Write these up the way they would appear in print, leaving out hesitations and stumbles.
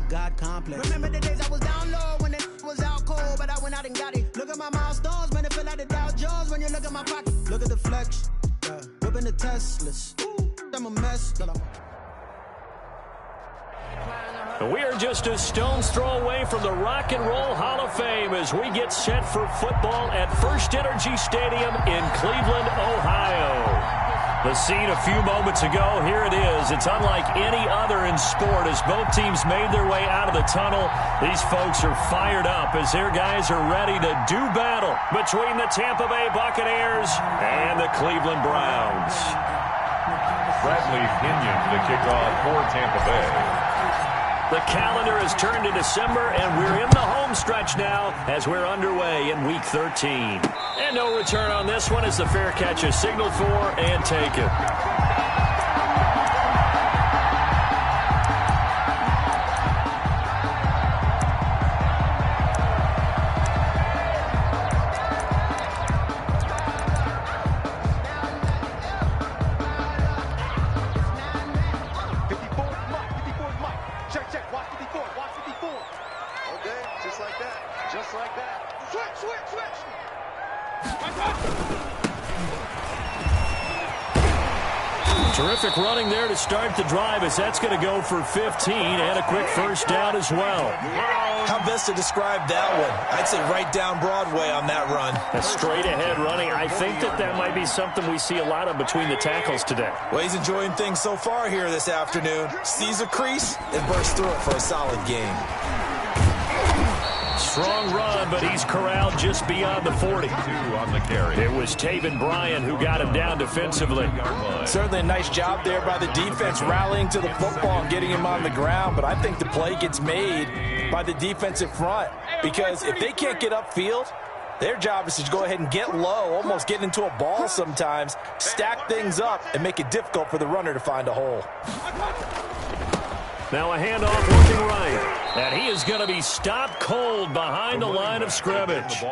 God complex. Remember the days I was down low when it was out cold, but I went out and got it. Look at my milestones, man, it feel like the Dow Jones when you look at my pocket. Look at the flex, yeah. Whipping the Teslas. Ooh, I'm a mess. We are just a stone's throw away from the Rock and Roll Hall of Fame as we get set for football at First Energy Stadium in Cleveland, Ohio. The scene a few moments ago, here it is. It's unlike any other in sport as both teams made their way out of the tunnel. These folks are fired up as their guys are ready to do battle between the Tampa Bay Buccaneers and the Cleveland Browns. Bradley Pinion to kick off for Tampa Bay. The calendar has turned to December, and we're in the home stretch now as we're underway in Week 13. And no return on this one as the fair catch is signaled for and taken. Terrific running there to start the drive as that's going to go for 15 and a quick first down as well. How best to describe that one? I'd say right down Broadway on that run. A straight ahead running. I think that might be something we see a lot of between the tackles today. Well, he's enjoying things so far here this afternoon. Sees a crease and bursts through it for a solid game. Strong run, but he's corralled just beyond the 40. On the carry. It was Taven Bryan who got him down defensively. Certainly a nice job there by the defense rallying to the football and getting him on the ground, but I think the play gets made by the defensive front because if they can't get upfield, their job is to go ahead and get low, almost get into a ball sometimes, stack things up, and make it difficult for the runner to find a hole. Now a handoff looking right. And he is going to be stopped cold behind the line of scrimmage.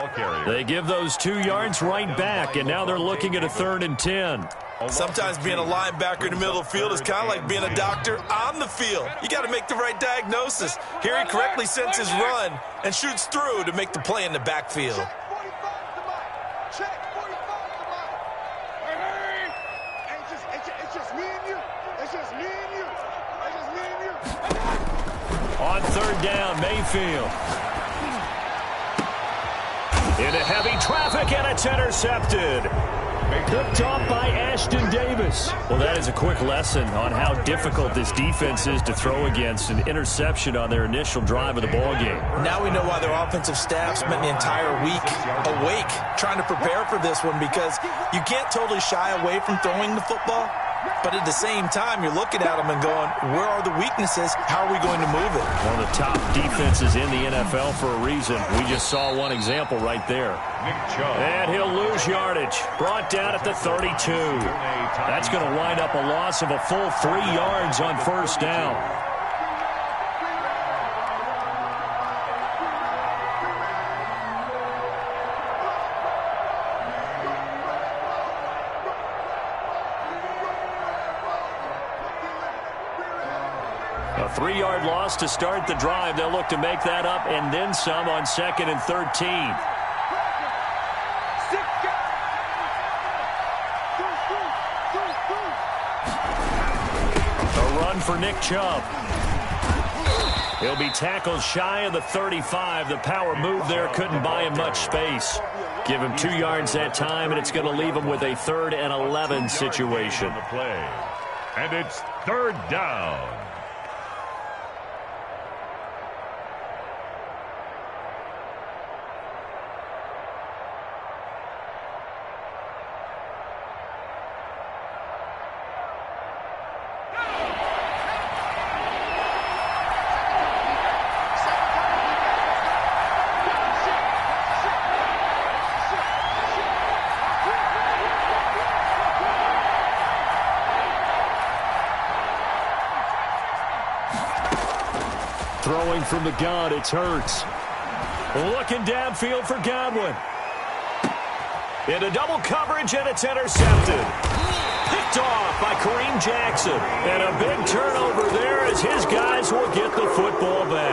They give those 2 yards right back, and now they're looking at a 3rd and 10. Sometimes being a linebacker in the middle of the field is kind of like being a doctor on the field. You got to make the right diagnosis. Here he correctly sends his run and shoots through to make the play in the backfield. On 3rd down, Mayfield. Into heavy traffic, and it's intercepted. Picked off by Ashton Davis. Well, that is a quick lesson on how difficult this defense is to throw against. An interception on their initial drive of the ballgame. Now we know why their offensive staff spent the entire week awake trying to prepare for this one because you can't totally shy away from throwing the football. But at the same time, you're looking at them and going, where are the weaknesses? How are we going to move it? One of the top defenses in the NFL for a reason. We just saw one example right there. And he'll lose yardage. Brought down at the 32. That's going to wind up a loss of a full 3 yards on 1st down. A 3-yard loss to start the drive. They'll look to make that up and then some on 2nd and 13. A run for Nick Chubb. He'll be tackled shy of the 35. The power move there couldn't buy him much space. Give him 2 yards that time, and it's going to leave him with a 3rd and 11 situation. And it's 3rd down. Throwing from the gun, it's Hurts. Looking downfield for Godwin. Into double coverage, and it's intercepted. Picked off by Kareem Jackson. And a big turnover there as his guys will get the football back.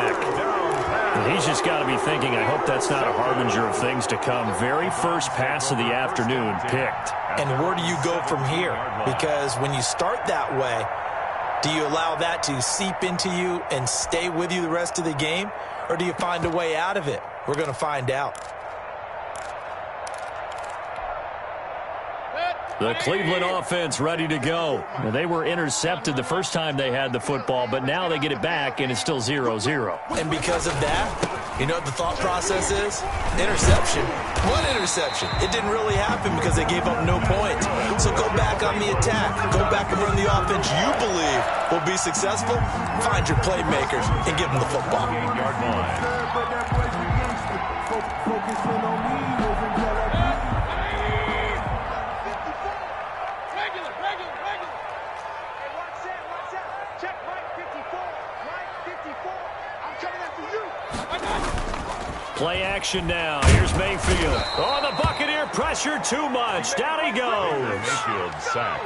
he's got to be thinking, I hope that's not a harbinger of things to come. Very first pass of the afternoon picked. And where do you go from here? Because when you start that way, do you allow that to seep into you and stay with you the rest of the game? Or do you find a way out of it? We're going to find out. The Cleveland offense ready to go. They were intercepted the first time they had the football, but now they get it back, and it's still 0-0. And because of that, you know what the thought process is? Interception. One interception. It didn't really happen because they gave up no points. So go back on the attack. Go back and run the offense you believe will be successful. Find your playmakers and give them the football. Play action now. Here's Mayfield. Oh, the Buccaneer pressure too much. Down he goes.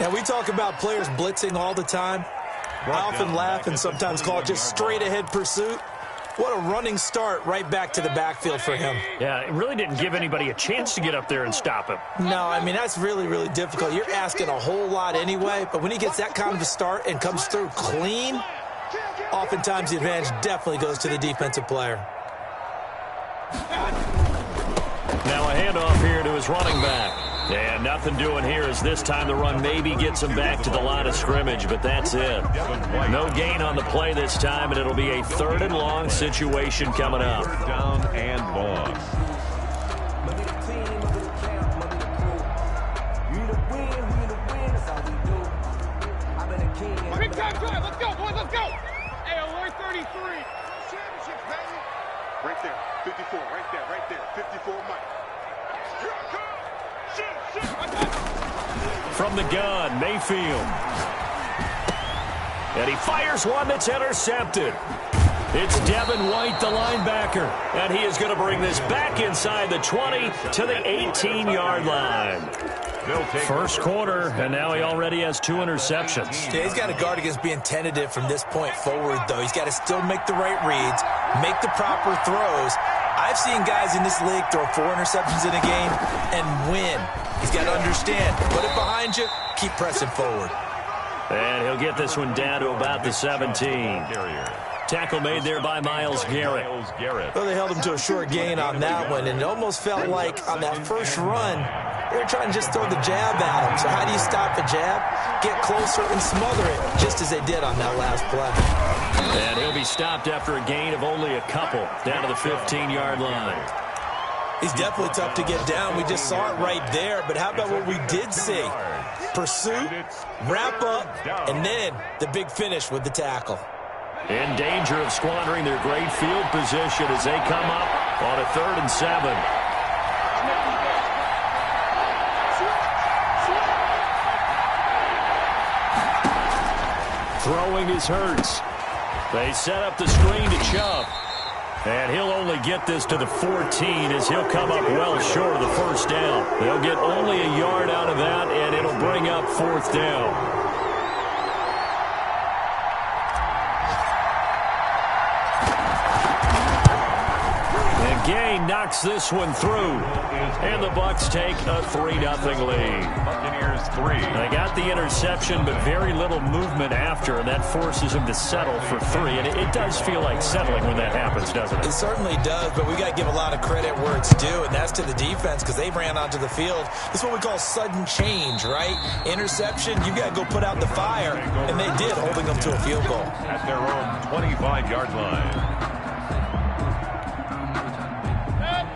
Now, we talk about players blitzing all the time. I often laugh and sometimes call it just straight-ahead pursuit. What a running start right back to the backfield for him. Yeah, it really didn't give anybody a chance to get up there and stop him. No, I mean, that's really, really difficult. You're asking a whole lot anyway, but when he gets that kind of a start and comes through clean, oftentimes the advantage definitely goes to the defensive player. Now a handoff here to his running back. And nothing doing here as this time the run maybe gets him back to the line of scrimmage, but that's it. No gain on the play this time, and it'll be a 3rd and long situation coming up. Down and long. Big time drive. Let's go, boys. Let's go. Hey, alert 33. Championship, baby. Right there. 54. Right there. 54, Mike. Here I come. Shoot. From the gun, Mayfield. And he fires one that's intercepted. It's Devin White, the linebacker. And he is going to bring this back inside the 20 to the 18-yard line. First quarter, and now he already has 2 interceptions. Yeah, he's got to guard against being tentative from this point forward, though. He's got to still make the right reads, make the proper throws. I've seen guys in this league throw 4 interceptions in a game and win. He's got to understand, put it behind you, keep pressing forward. And he'll get this one down to about the 17. Tackle made there by Myles Garrett. Well, they held him to a short gain on that one, and it almost felt like on that first run, they were trying to just throw the jab at him. So how do you stop the jab? Get closer and smother it, just as they did on that last play. And he'll be stopped after a gain of only a couple, down to the 15-yard line. He's definitely tough to get down. We just saw it right there, but how about what we did see? Pursuit, wrap up, and then the big finish with the tackle. In danger of squandering their great field position as they come up on a 3rd and 7. Throwing is Hurts. They set up the screen to Chubb. And he'll only get this to the 14 as he'll come up well short of the first down. They'll get only a yard out of that, and it'll bring up 4th down. Gain knocks this one through, and the Bucs take a 3-0 lead. Buccaneers 3. They got the interception, but very little movement after, and that forces him to settle for 3. And it does feel like settling when that happens, doesn't it? It certainly does, but we got to give a lot of credit where it's due, and that's to the defense because they ran onto the field. It's what we call sudden change, right? Interception, you got to go put out the fire, and they did, holding them to a field goal. At their own 25-yard line.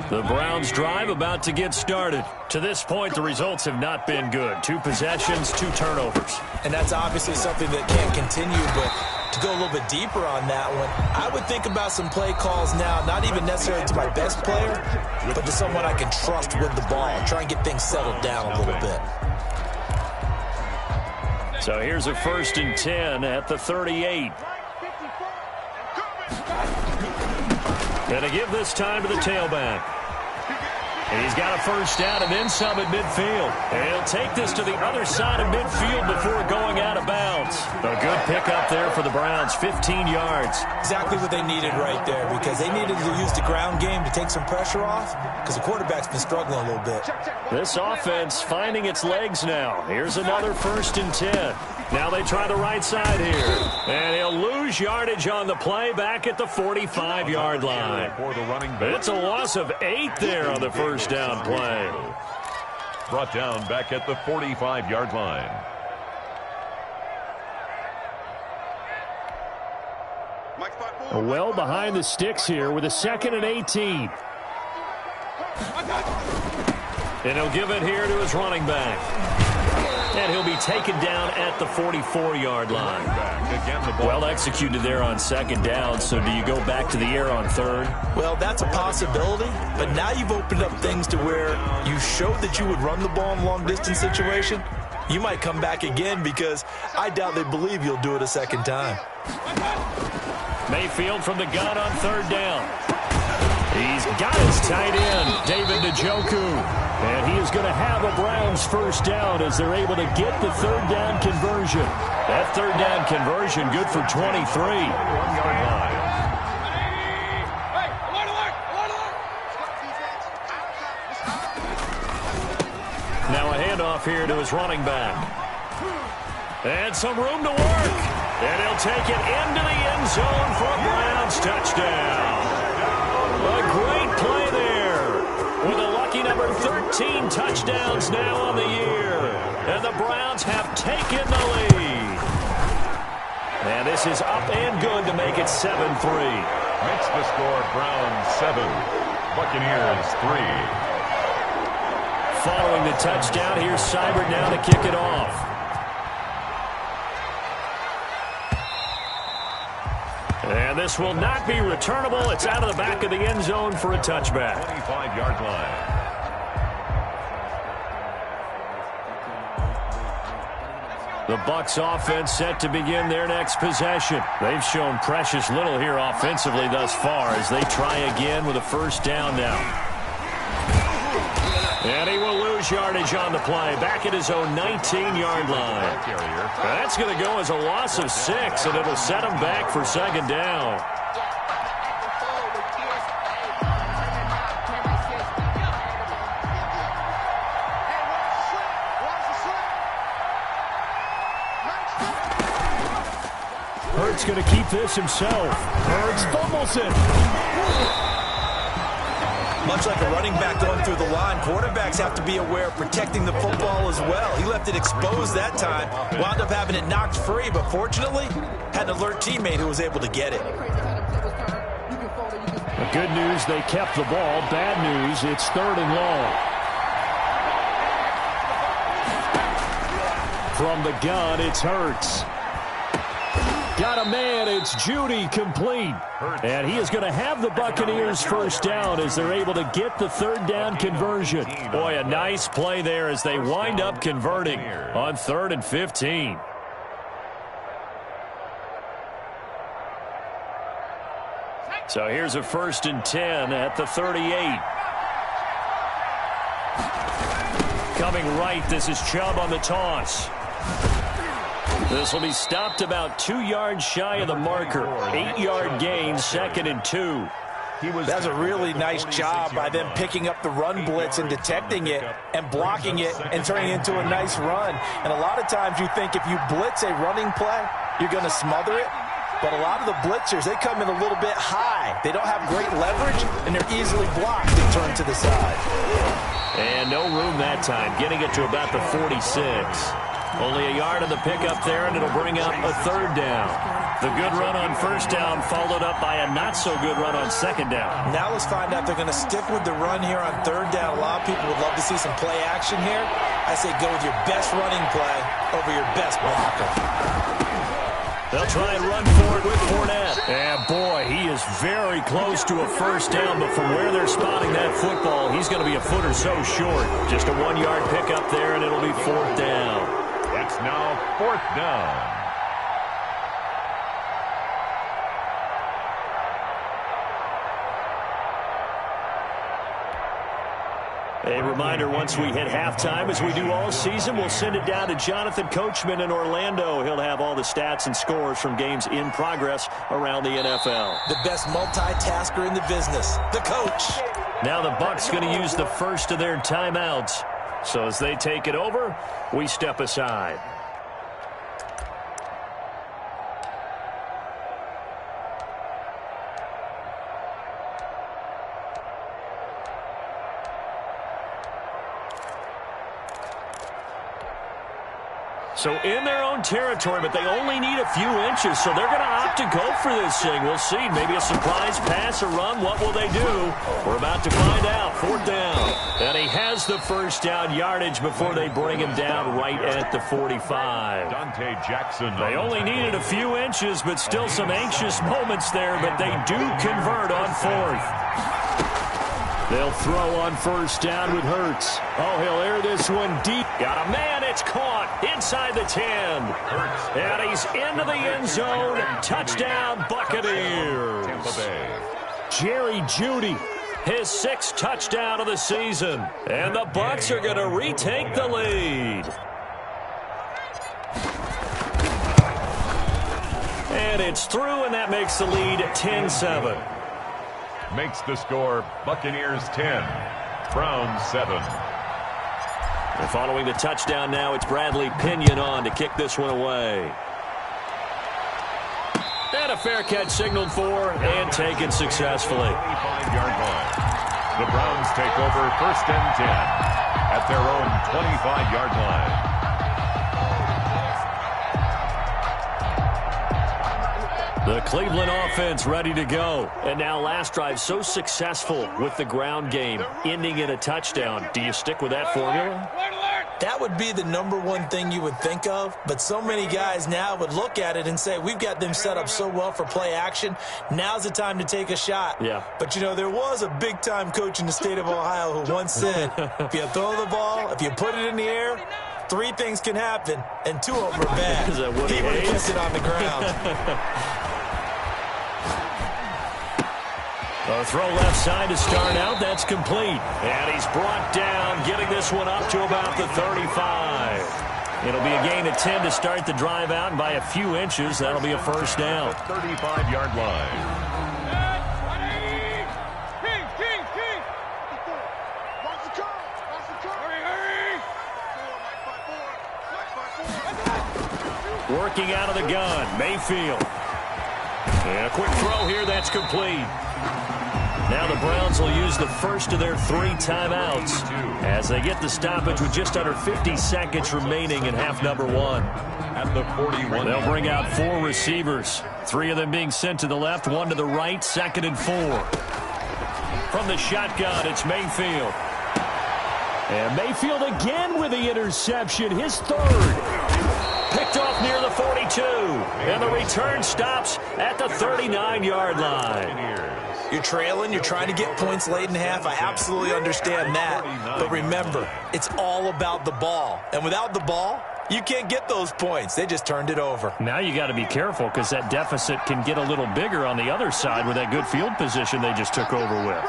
The Browns drive about to get started. To this point, the results have not been good. 2 possessions, 2 turnovers. And that's obviously something that can't continue, but to go a little bit deeper on that one, I would think about some play calls now, not even necessarily to my best player, but to someone I can trust with the ball. Try and get things settled down a little bit. So here's a 1st and 10 at the 38. And to give this time to the tailback. And he's got a first down and then some at midfield. And he'll take this to the other side of midfield before going out of bounds. A good pickup there for the Browns, 15 yards. Exactly what they needed right there, because they needed to use the ground game to take some pressure off, because the quarterback's been struggling a little bit. This offense finding its legs now. Here's another 1st and 10. Now they try the right side here. And he'll lose yardage on the play back at the 45-yard line. It's a loss of 8 there on the first down play. Brought down back at the 45-yard line. Well behind the sticks here with a 2nd and 18. And he'll give it here to his running back. And he'll be taken down at the 44-yard line. Well executed there on 2nd down, so do you go back to the air on 3rd? Well, that's a possibility, but now you've opened up things to where you showed that you would run the ball in a long-distance situation. You might come back again, because I doubt they believe you'll do it a 2nd time. Mayfield from the gun on 3rd down. He's got his tight end, David Njoku. And he is going to have a Browns first down as they're able to get the 3rd down conversion. That 3rd down conversion good for 23. Now a handoff here to his running back. And some room to work. And he'll take it into the end zone for a Browns touchdown. A great play there with a lucky number 13 touchdowns now on the year. And the Browns have taken the lead. And this is up and good to make it 7-3. Makes the score Browns 7, Buccaneers 3. Following the touchdown, here's Seibert now to kick it off. And this will not be returnable. It's out of the back of the end zone for a touchback. 25-yard line. The Bucs offense set to begin their next possession. They've shown precious little here offensively thus far as they try again with a first down now. And he will lose yardage on the play, back at his own 19-yard line. That's going to go as a loss of 6, and it'll set him back for 2nd down. Hurts going to keep this himself. Hurts fumbles it. Much like a running back going through the line, quarterbacks have to be aware of protecting the football as well. He left it exposed that time, wound up having it knocked free, but fortunately, had an alert teammate who was able to get it. The good news, they kept the ball. Bad news, it's 3rd and long. From the gun, it's Hurts. Got a man, it's Judy, complete. And he is going to have the Buccaneers first down as they're able to get the 3rd down conversion. Boy, a nice play there as they wind up converting on 3rd and 15. So here's a 1st and 10 at the 38. Coming right, this is Chubb on the toss. This will be stopped about 2 yards shy of the marker. 8-yard gain, 2nd and 2. That's a really nice job by them picking up the run blitz and detecting it and blocking it and turning it into a nice run. And a lot of times you think if you blitz a running play, you're going to smother it. But a lot of the blitzers, they come in a little bit high. They don't have great leverage, and they're easily blocked and turned to the side. And no room that time, getting it to about the 46. Only a yard of the pickup there, and it'll bring up a 3rd down. The good run on 1st down followed up by a not-so-good run on 2nd down. Now let's find out if they're going to stick with the run here on 3rd down. A lot of people would love to see some play action here. I say go with your best running play over your best blocker. They'll try and run for it with Fournette. And, boy, he is very close to a first down, but from where they're spotting that football, he's going to be a foot or so short. Just a 1-yard pickup there, and it'll be 4th down. It's now 4th down. A reminder, once we hit halftime, as we do all season, we'll send it down to Jonathan Coachman in Orlando. He'll have all the stats and scores from games in progress around the NFL. The best multitasker in the business, the coach. Now the Bucs going to use the first of their timeouts. So as they take it over, we step aside. So in their own territory, but they only need a few inches, so they're going to opt to go for this thing. We'll see. Maybe a surprise pass or run. What will they do? We're about to find out. 4th down. And he has the first down yardage before they bring him down right at the 45. Dante Jackson. They only needed a few inches, but still some anxious moments there, but they do convert on 4th. They'll throw on 1st down with Hurts. Oh, he'll air this one deep. Got a man. It's caught inside the 10. And he's into the end zone. Touchdown, Buccaneers. Jerry Jeudy, his 6th touchdown of the season. And the Bucs are going to retake the lead. And it's through, and that makes the lead 10-7. Makes the score Buccaneers 10, Browns 7. And following the touchdown now, it's Bradley Pinion on to kick this one away. And a fair catch signaled for and taken successfully. 25-yard line. The Browns take over 1st and 10 at their own 25-yard line. The Cleveland offense ready to go. And now last drive so successful with the ground game, ending in a touchdown. Do you stick with that formula? That would be the #1 thing you would think of, but so many guys now would look at it and say, we've got them set up so well for play action. Now's the time to take a shot. Yeah. But, you know, there was a big-time coach in the state of Ohio who once said, if you throw the ball, if you put it in the air, 3 things can happen, and 2 of them are bad. Is that what he would have kept it on the ground. A throw left side to start out. That's complete. And he's brought down, getting this one up to about the 35. It'll be a gain of 10 to start the drive out, and by a few inches, that'll be a 1st down. 35-yard line. Working out of the gun, Mayfield. And a quick throw here, that's complete. Now the Browns will use the first of their 3 timeouts as they get the stoppage with just under 50 seconds remaining in half number 1. At the 41. They'll bring out 4 receivers, 3 of them being sent to the left, 1 to the right, 2nd and 4. From the shotgun, it's Mayfield. And Mayfield again with the interception, his 3rd. Picked off near the 42. And the return stops at the 39-yard line. You're trailing, you're trying to get points late in half. I absolutely understand that. But remember, it's all about the ball. And without the ball, you can't get those points. They just turned it over. Now you got to be careful because that deficit can get a little bigger on the other side with that good field position they just took over with.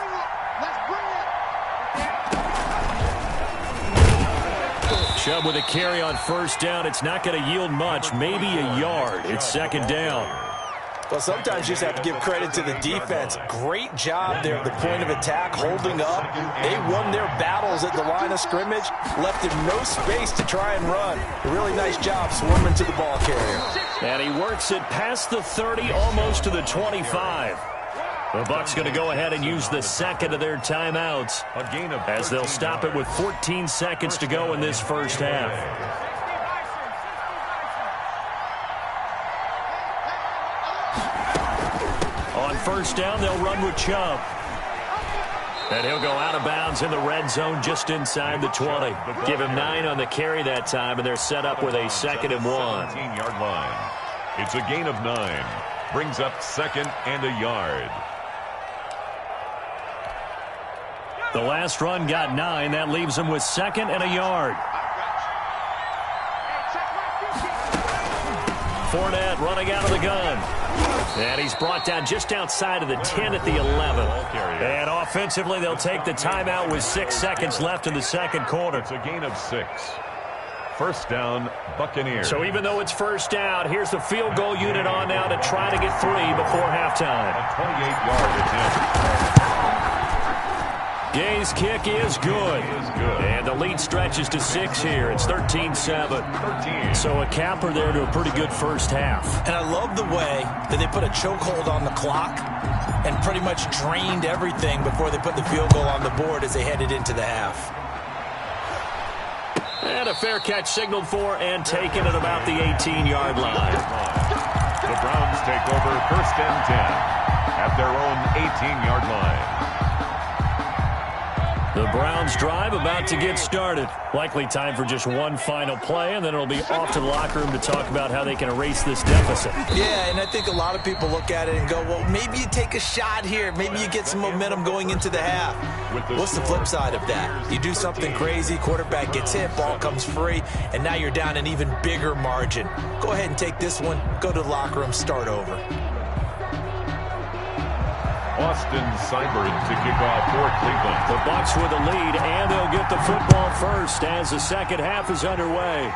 Chubb with a carry on 1st down. It's not going to yield much, maybe a yard. It's 2nd down. Well, sometimes you just have to give credit to the defense. Great job there at the point of attack, holding up. They won their battles at the line of scrimmage, left him no space to try and run. A really nice job swarming to the ball carrier. And he works it past the 30, almost to the 25. The Bucs going to go ahead and use the 2nd of their timeouts as they'll stop it with 14 seconds to go in this 1st half. On 1st down, they'll run with Chubb. And he'll go out of bounds in the red zone just inside the 20. Give him 9 on the carry that time, and they're set up with a 2nd and 1. 17-yard line. It's a gain of 9. Brings up 2nd and a yard. The last run got 9. That leaves him with 2nd and a yard. Fournette running out of the gun. And he's brought down just outside of the 10 at the 11. And offensively, they'll take the timeout with 6 seconds left in the second quarter. It's a gain of 6. First down, Buccaneers. So even though it's first down, here's the field goal unit on now to try to get 3 before halftime. A 28-yard attempt. Gay's kick is good. And the lead stretches to 6 here. It's 13-7. So a capper there to a pretty good first half. And I love the way that they put a chokehold on the clock and pretty much drained everything before they put the field goal on the board as they headed into the half. And a fair catch signaled for and taken at about the 18-yard line. The Browns take over first and 10 at their own 18-yard line. The Browns drive about to get started. Likely time for just one final play, and then it'll be off to the locker room to talk about how they can erase this deficit. Yeah, and I think a lot of people look at it and go, well, maybe you take a shot here. Maybe you get some momentum going into the half. What's the flip side of that? You do something crazy, quarterback gets hit, ball comes free, and now you're down an even bigger margin. Go ahead and take this one, go to the locker room, start over. Austin Seibert to kick off for Cleveland. The Bucs with a lead, and they'll get the football first as the second half is underway.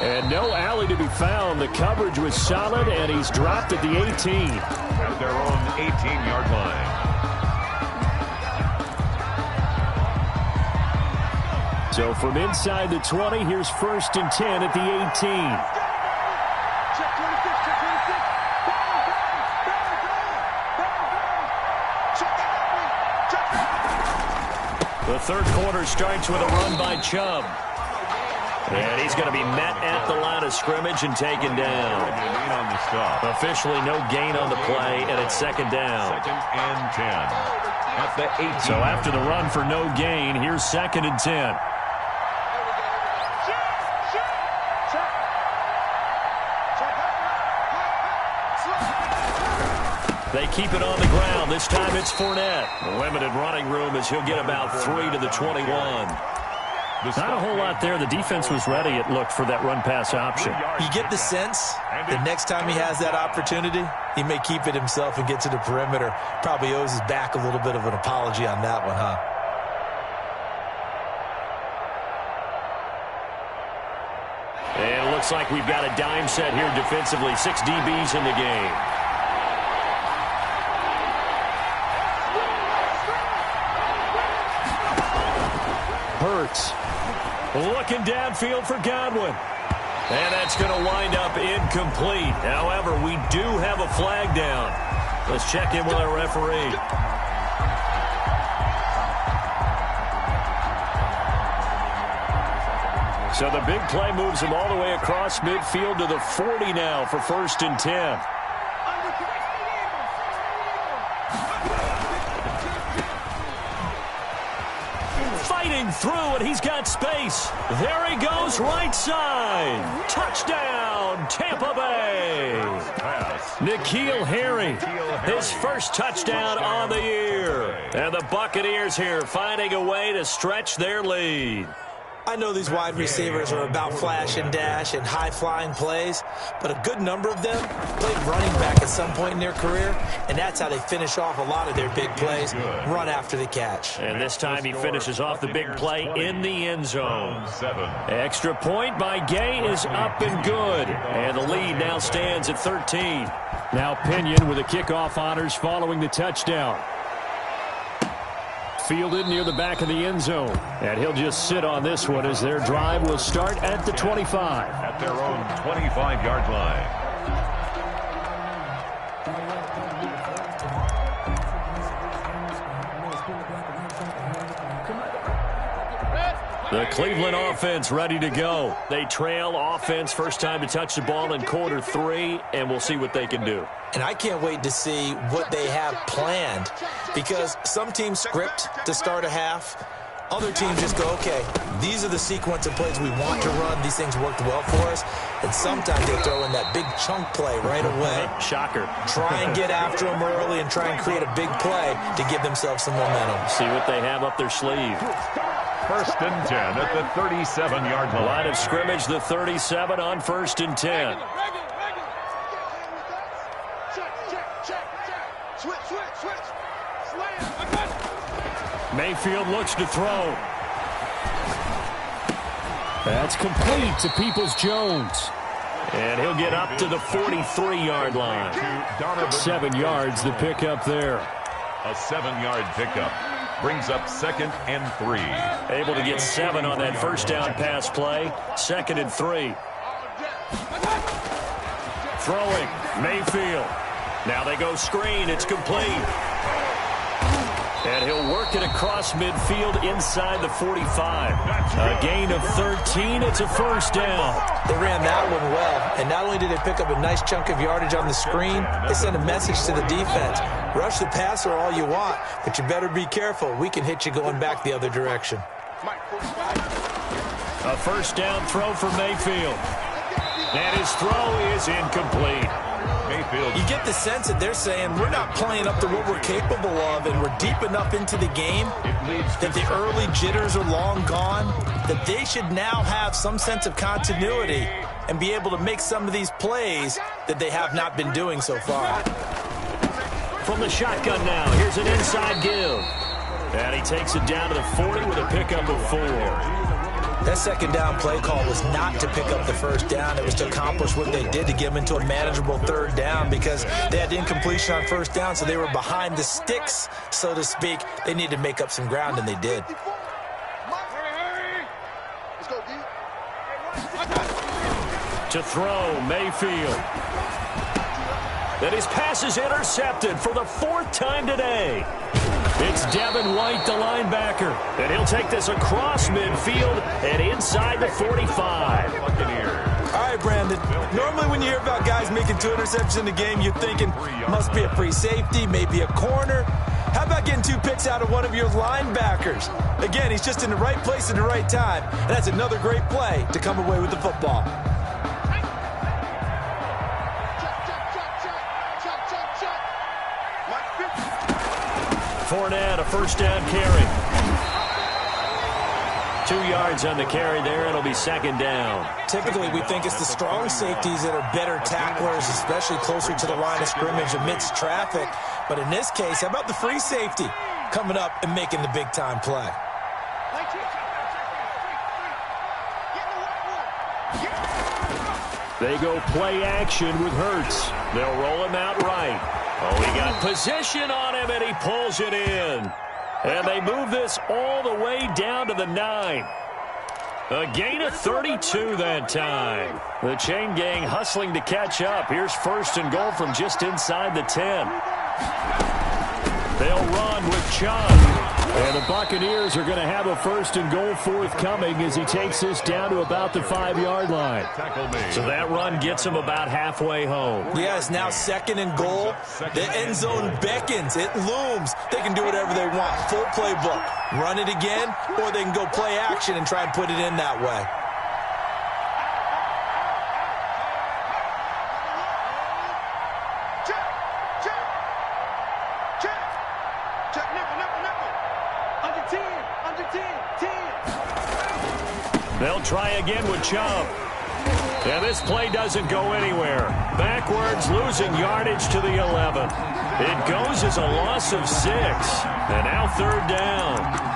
And no alley to be found. The coverage was solid, and he's dropped at the 18. At their own 18-yard line. So from inside the 20, here's first and 10 at the 18. The third quarter starts with a run by Chubb. And he's going to be met at the line of scrimmage and taken down. Officially no gain on the play, and it's second down. Second and 10 at the 18. So after the run for no gain, here's second and 10. They keep it on the ground. This time it's Fournette. Limited running room as he'll get about 3 to the 21. Not a whole lot there. The defense was ready, it looked, for that run-pass option. You get the sense that next time he has that opportunity, he may keep it himself and get to the perimeter. Probably owes his back a little bit of an apology on that one, huh? And it looks like we've got a dime set here defensively. 6 DBs in the game. Hurts. Looking downfield for Godwin. And that's going to wind up incomplete. However, we do have a flag down. Let's check in with our referee. So the big play moves him all the way across midfield to the 40 now for first and 10. Fighting through, and he's got space. There he goes, right side. Touchdown, Tampa Bay. N'Keal Harry, his first touchdown on the year. And the Buccaneers here finding a way to stretch their lead. I know these wide receivers are about flash and dash and high-flying plays, but a good number of them played running back at some point in their career, and that's how they finish off a lot of their big plays, run after the catch. And this time he finishes off the big play in the end zone. Extra point by Gay is up and good, and the lead now stands at 13. Now Pinion with the kickoff honors following the touchdown. Fielded near the back of the end zone. And he'll just sit on this one as their drive will start at the 25. At their own 25-yard line. The Cleveland offense ready to go. They trail offense first time to touch the ball in quarter 3, and we'll see what they can do. And I can't wait to see what they have planned, because some teams script to start a half. Other teams just go, okay, these are the sequence of plays we want to run. These things worked well for us. And sometimes they throw in that big chunk play right away. Shocker. Try and get after them early and try and create a big play to give themselves some momentum. See what they have up their sleeve. First and 10 at the 37-yard line. Line of scrimmage, the 37 on first and 10. Mayfield looks to throw. That's complete to Peoples-Jones. And he'll get up to the 43-yard line. 7 yards the pickup there. A 7-yard pickup brings up 2nd and 3. Able to get 7 on that first down pass play. 2nd and 3. Throwing, Mayfield. Now they go screen. It's complete. And he'll work it across midfield inside the 45. A gain of 13. It's a first down. They ran that one well, and not only did they pick up a nice chunk of yardage on the screen, they sent a message to the defense. Rush the passer all you want, but you better be careful. We can hit you going back the other direction. A first down throw for Mayfield. And his throw is incomplete. You get the sense that they're saying we're not playing up to what we're capable of, and we're deep enough into the game that the early jitters are long gone, that they should now have some sense of continuity and be able to make some of these plays that they have not been doing so far. From the shotgun now, here's an inside give. And he takes it down to the 40 with a pickup of 4. That second down play call was not to pick up the first down. It was to accomplish what they did to get them into a manageable third down because they had incompletion on first down, so they were behind the sticks, so to speak. They needed to make up some ground, and they did. To throw, Mayfield. Then his pass is intercepted for the 4th time today. It's Devin White, the linebacker, and he'll take this across midfield and inside the 45. All right, Brandon. Normally when you hear about guys making 2 interceptions in the game, you're thinking must be a free safety, maybe a corner. How about getting 2 picks out of one of your linebackers? Again, he's just in the right place at the right time, and that's another great play to come away with the football. Fournette, a first down carry. 2 yards on the carry there. It'll be 2nd down. Typically, we think it's the strong safeties that are better tacklers, especially closer to the line of scrimmage amidst traffic. But in this case, how about the free safety coming up and making the big-time play? They go play action with Hurts. They'll roll him out right. Oh, he got position on him, and he pulls it in. And they move this all the way down to the 9. A gain of 32 that time. The chain gang hustling to catch up. Here's 1st and goal from just inside the 10. They'll run with Chung. And the Buccaneers are going to have a 1st and goal forthcoming as he takes this down to about the 5-yard line. So that run gets him about halfway home. Yeah, it's now 2nd and goal. The end zone beckons. It looms. They can do whatever they want. Full playbook. Run it again, or they can go play action and try and put it in that way. They'll try again with Chubb. And this play doesn't go anywhere. Backwards, losing yardage to the 11. It goes as a loss of 6. And now 3rd down.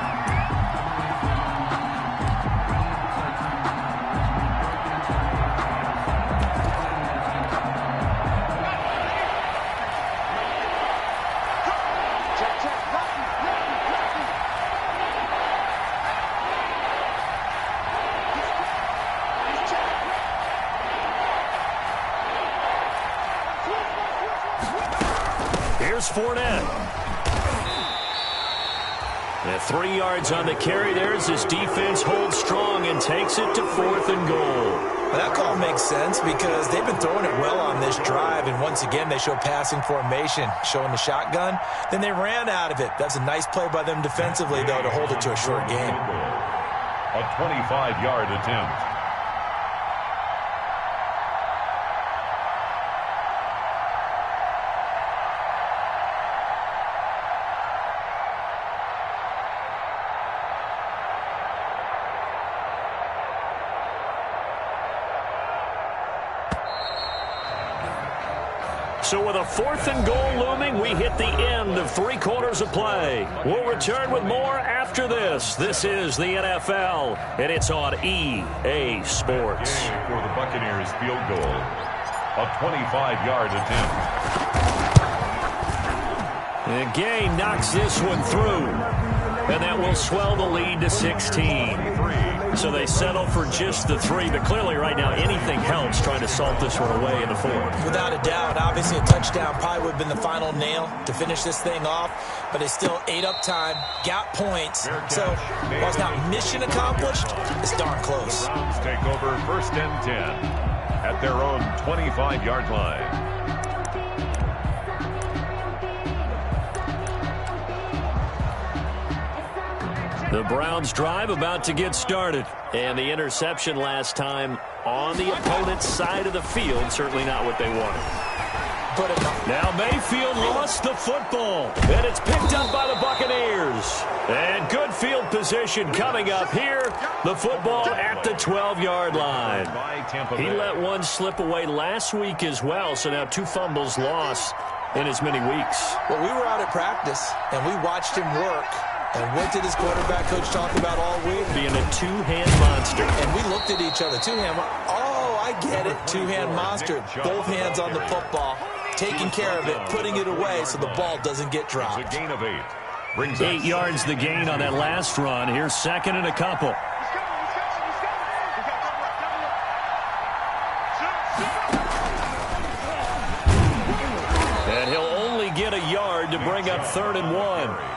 Here's Fournette. And 3 yards on the carry there as his defense holds strong and takes it to 4th and goal. Well, that call makes sense because they've been throwing it well on this drive, and once again they show passing formation, showing the shotgun. Then they ran out of it. That's a nice play by them defensively, though, to hold it to a short game. A 25-yard attempt. So with a 4th and goal looming, we hit the end of 3 quarters of play. We'll return with more after this. This is the NFL, and it's on EA Sports. For the Buccaneers field goal, a 25-yard attempt. And Gay knocks this one through, and that will swell the lead to 16. So they settle for just the 3, but clearly right now anything helps trying to salt this one away in the 4th. Without a doubt, obviously a touchdown probably would have been the final nail to finish this thing off, but it's still 8 up time, got points, so while it's not mission accomplished, it's darn close. The Browns take over 1st and 10 at their own 25-yard line. The Browns drive about to get started. And the interception last time on the opponent's side of the field, certainly not what they wanted. Now Mayfield lost the football, and it's picked up by the Buccaneers. And good field position coming up here. The football at the 12-yard line. He let one slip away last week as well, so now 2 fumbles lost in as many weeks. Well, we were out at practice, and we watched him work. And what did his quarterback coach talk about all week? Being a 2-hand monster. And we looked at each other. 2-hand. Oh, I get it. 2-hand monster. Both hands on the football. Taking care of it. Putting it away so the ball doesn't get dropped. It's a gain of 8. Brings 8 yards the gain on that last run. Here's 2nd and a couple. And he'll only get a yard to bring up 3rd and 1.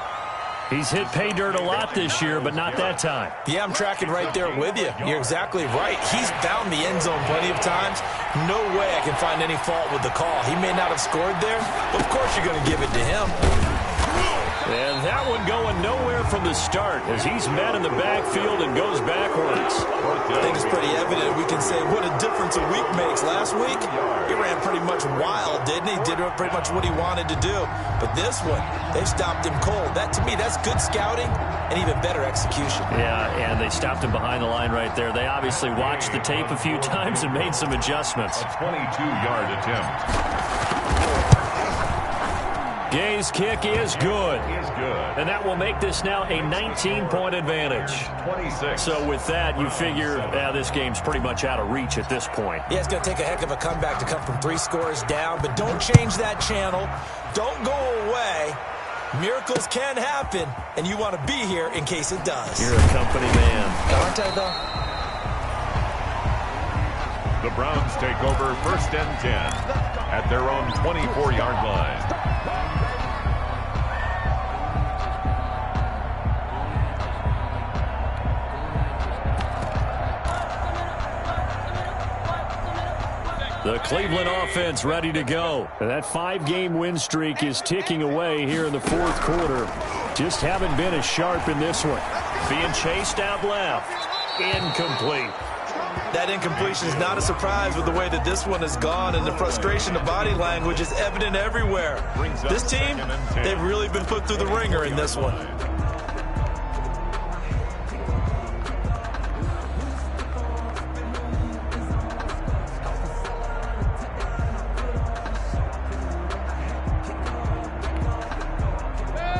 He's hit pay dirt a lot this year, but not that time. Yeah, I'm tracking right there with you. You're exactly right. He's found the end zone plenty of times. No way I can find any fault with the call. He may not have scored there, but of course you're going to give it to him. And that one going nowhere from the start as he's met in the backfield and goes backwards. I think it's pretty evident. We can say what a difference a week makes. Last week, he ran pretty much wild, didn't he? Did pretty much what he wanted to do. But this one, they stopped him cold. That, to me, that's good scouting and even better execution. Yeah, and they stopped him behind the line right there. They obviously watched the tape a few times and made some adjustments. A 22-yard attempt. Gay's kick is good. And that will make this now a 19-point advantage. 26. So with that, you figure this game's pretty much out of reach at this point. Yeah, it's going to take a heck of a comeback to come from 3 scores down, but don't change that channel. Don't go away. Miracles can happen, and you want to be here in case it does. You're a company man. Aren't I, though? The Browns take over 1st and 10 at their own 24-yard line. The Cleveland offense ready to go. And that 5-game win streak is ticking away here in the 4th quarter. Just haven't been as sharp in this one. Being chased out left. Incomplete. That incompletion is not a surprise with the way that this one has gone, and the frustration, the body language is evident everywhere. This team, they've really been put through the ringer in this one.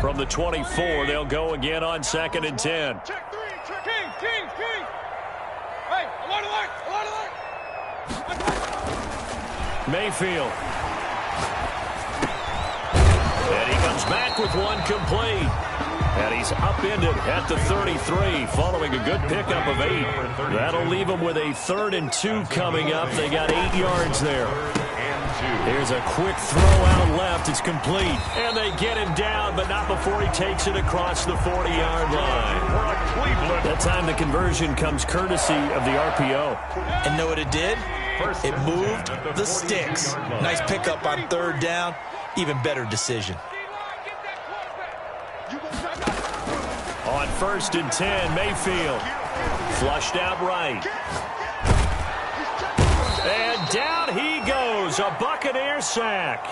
From the 24, they'll go again on 2nd and 10. Check 3, check King. Hey, alert. Mayfield. And he comes back with one complete. And he's upended at the 33 following a good pickup of 8. That'll leave him with a 3rd and 2 coming up. They got 8 yards there. Here's a quick throw out left. It's complete. And they get him down, but not before he takes it across the 40-yard line. That time the conversion comes courtesy of the RPO. And know what it did? It moved the sticks. Nice pickup on 3rd down. Even better decision. On 1st and 10, Mayfield. Flushed out right. And down he goes. A Buccaneer sack.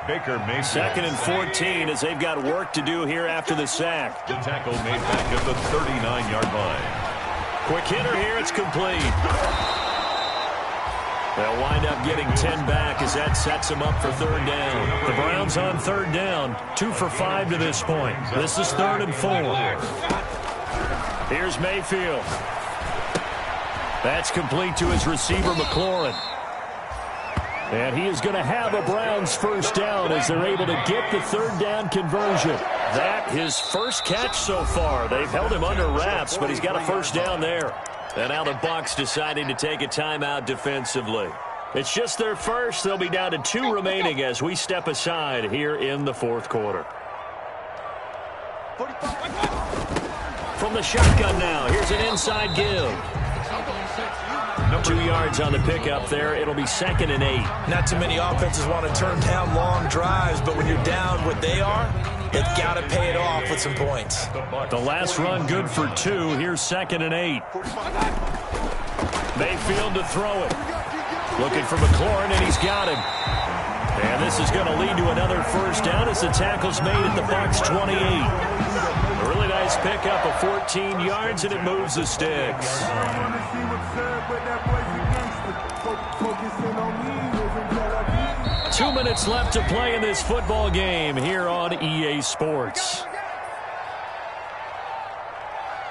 Baker Mayfield. 2nd and 14 as they've got work to do here after the sack. The tackle made back at the 39-yard line. Quick hitter here. It's complete. They'll wind up getting 10 back as that sets them up for third down. The Browns on third down, 2 for 5 to this point. This is 3rd and 4. Here's Mayfield. That's complete to his receiver, McLaurin. And he is going to have a Browns first down as they're able to get the third down conversion. That his first catch so far. They've held him under wraps, but he's got a first down there. And now the Bucs deciding to take a timeout defensively. It's just their first. They'll be down to 2 remaining as we step aside here in the 4th quarter. From the shotgun now, here's an inside give. 2 yards on the pickup there. It'll be 2nd and 8. Not too many offenses want to turn down long drives, but when you're down what they are, they've got to pay it off with some points. The last run good for 2. Here's 2nd and 8. Mayfield to throw it. Looking for McLaurin, and he's got him. And this is going to lead to another first down as the tackle's made at the Bucs 28. A really nice pickup of 14 yards, and it moves the sticks. 2 minutes left to play in this football game here on EA Sports.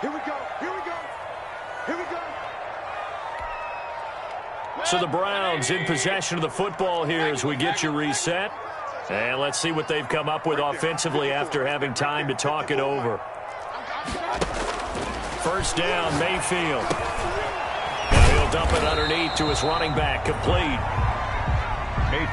Here we go. Here we go. Here we go. So the Browns in possession of the football here as we get you reset. And let's see what they've come up with offensively after having time to talk it over. First down, Mayfield. Now he'll dump it underneath to his running back, complete.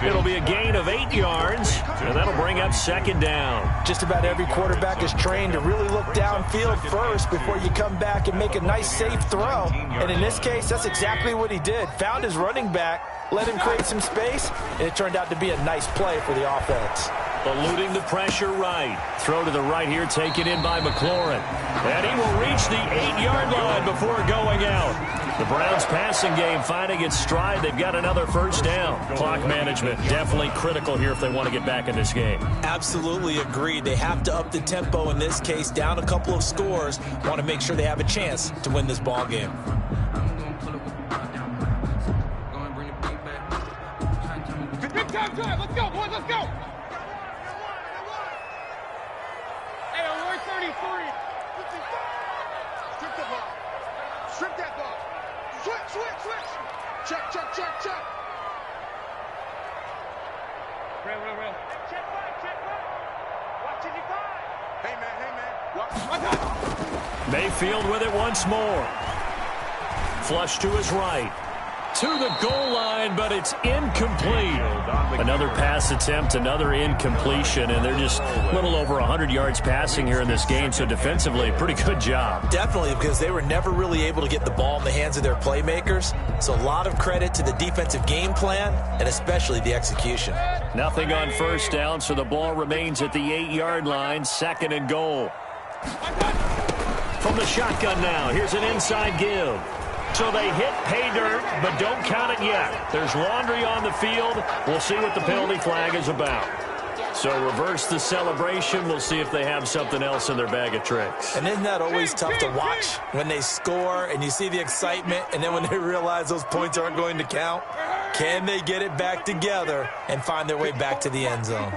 It'll be a gain of 8 yards, and that'll bring up 2nd down. Just about every quarterback is trained to really look downfield first before you come back and make a nice, safe throw. And in this case, that's exactly what he did. Found his running back, let him create some space, and it turned out to be a nice play for the offense. Eluding the pressure right. Throw to the right here, taken in by McLaurin. And he will reach the 8-yard line before going out. The Browns passing game finding its stride. They've got another first down. Clock management definitely critical here if they want to get back in this game. Absolutely agreed. They have to up the tempo in this case, down a couple of scores. Want to make sure they have a chance to win this ball game. Big time drive. Let's go, boys. Let's go. Hey, we're 33. Strip the ball. Strip that ball. Switch. Check. Real. Check right. Watch it, Hey, man. Watch. Mayfield with it once more. Flush to his right. To the goal line, but it's incomplete. Another pass attempt, another incompletion, and they're just a little over 100 yards passing here in this game, so defensively, pretty good job. Definitely, because they were never really able to get the ball in the hands of their playmakers, so a lot of credit to the defensive game plan, and especially the execution. Nothing on first down, so the ball remains at the 8-yard line, 2nd and goal. From the shotgun now, here's an inside give. So they hit pay dirt, but don't count it yet. There's laundry on the field. We'll see what the penalty flag is about. So reverse the celebration. We'll see if they have something else in their bag of tricks. And isn't that always tough to watch when they score and you see the excitement, and then when they realize those points aren't going to count? Can they get it back together and find their way back to the end zone?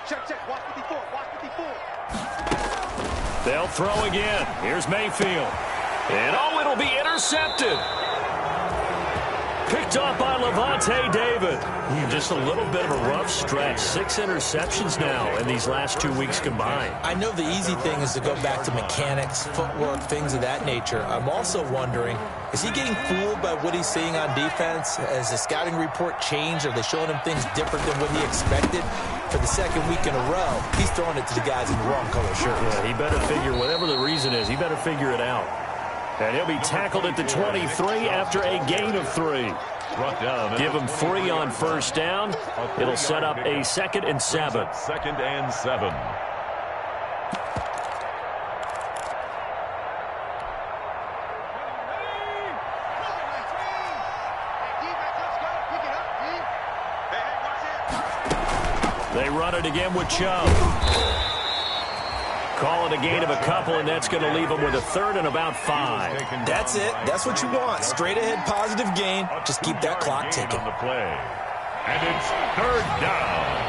Check. Watch 54. They'll throw again. Here's Mayfield. And, it'll be intercepted. Picked off by Levante David. Just a little bit of a rough stretch. 6 interceptions now in these last 2 weeks combined. I know the easy thing is to go back to mechanics, footwork, things of that nature. I'm also wondering, is he getting fooled by what he's seeing on defense? Has the scouting report changed? Are they showing him things different than what he expected? For the 2nd week in a row, he's throwing it to the guys in the wrong color shirts. Yeah, he better figure, whatever the reason is, he better figure it out. And he'll be tackled at the 23 after a gain of 3. Give him 3 on first down. It'll set up a 2nd and 7. 2nd and 7. They run it again with Chubb. Call it a gain of a couple, and that's going to leave them with a third and about 5. That's it. That's what you want. Straight ahead positive gain. Just keep that clock ticking. On the play. And it's third down.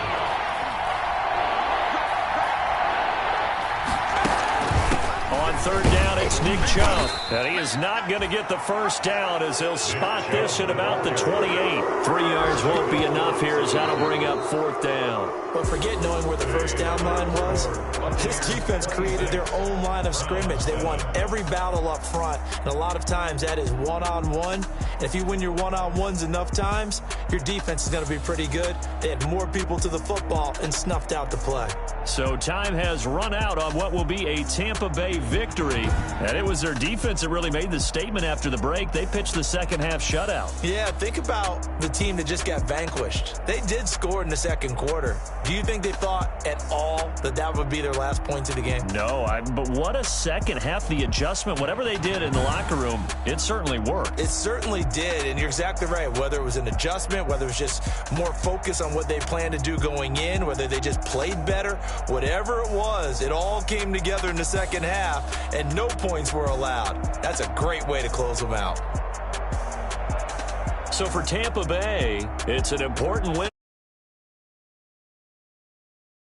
On third down, it's Nick Chubb. And he is not going to get the first down as he'll spot this at about the 28. 3 yards won't be enough here as that'll bring up fourth down. But forget knowing where the first down line was. This defense created their own line of scrimmage. They won every battle up front, and a lot of times that is one-on-one. And if you win your one-on-ones enough times, your defense is going to be pretty good. They had more people to the football and snuffed out the play. So time has run out on what will be a Tampa Bay victory. And it was their defense that really made the statement after the break. They pitched the second-half shutout. Yeah, think about the team that just got vanquished. They did score in the second quarter. Do you think they thought at all that that would be their last points of the game? No, but what a second half. The adjustment, whatever they did in the locker room, it certainly worked. It certainly did, and you're exactly right. Whether it was an adjustment, whether it was just more focus on what they planned to do going in, whether they just played better, whatever it was, it all came together in the second half, and no points were allowed. That's a great way to close them out. So for Tampa Bay, it's an important win.